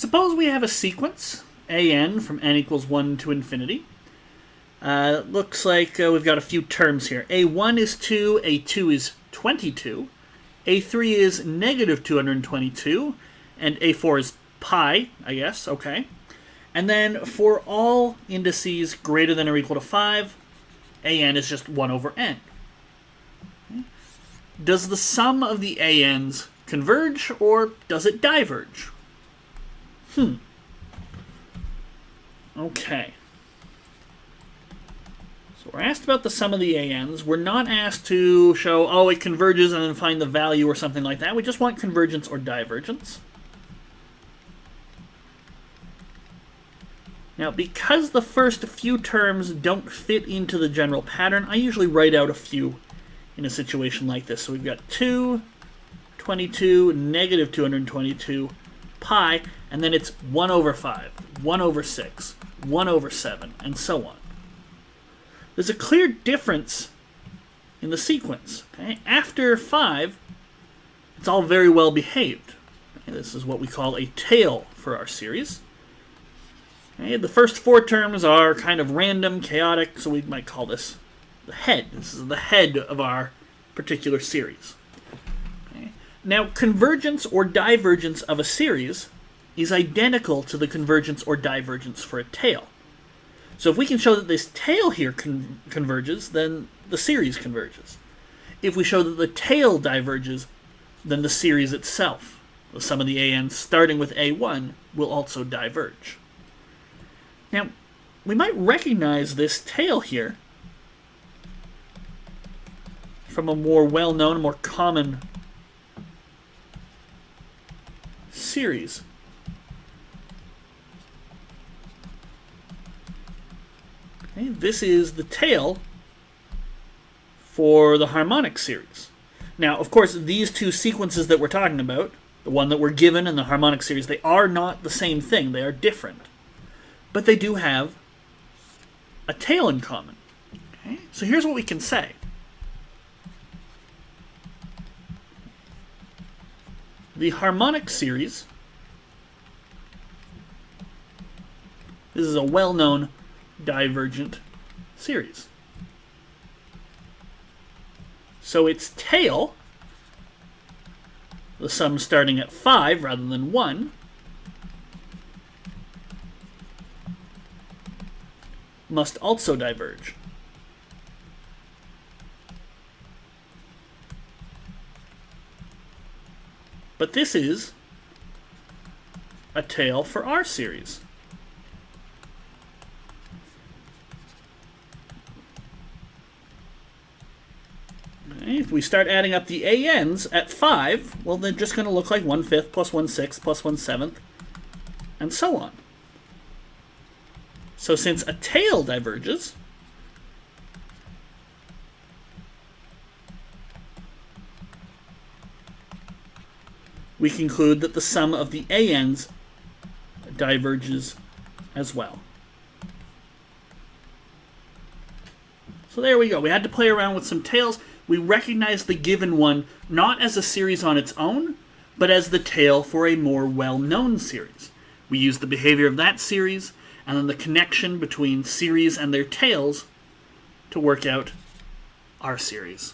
Suppose we have a sequence, an from n equals 1 to infinity. Looks like we've got a few terms here. a1 is 2, a2 is 22, a3 is negative 222, and a4 is pi, I guess, okay. And then for all indices greater than or equal to 5, an is just 1 over n. Okay. Does the sum of the an's converge, or does it diverge? Okay. So we're asked about the sum of the an's. We're not asked to show, oh, it converges and then find the value or something like that. We just want convergence or divergence. Now, because the first few terms don't fit into the general pattern, I usually write out a few in a situation like this. So we've got 2, 22, negative 222, pi, and then it's 1 over 5, 1 over 6, 1 over 7, and so on. There's a clear difference in the sequence. Okay? After 5, it's all very well behaved. Okay? This is what we call a tail for our series. Okay? The first 4 terms are kind of random, chaotic, so we might call this the head. This is the head of our particular series. Okay? Now, convergence or divergence of a series is identical to the convergence or divergence for a tail. So if we can show that this tail here converges, then the series converges. If we show that the tail diverges, then the series itself, the sum of the an's starting with a1, will also diverge. Now, we might recognize this tail here from a more well-known, more common series. Okay, this is the tail for the harmonic series. Now, of course, these two sequences that we're talking about, the one that we're given and the harmonic series, they are not the same thing. They are different. But they do have a tail in common. Okay? So here's what we can say. The harmonic series, this is a well-known divergent series. So its tail, the sum starting at 5 rather than 1, must also diverge. But this is a tail for our series. Okay, if we start adding up the an's at 5, well, they're just going to look like 1/5 plus 1/6 plus 1/7, and so on. So since a tail diverges, we conclude that the sum of the an's diverges as well. So there we go. We had to play around with some tails. We recognize the given one not as a series on its own, but as the tail for a more well-known series. We use the behavior of that series and then the connection between series and their tails to work out our series.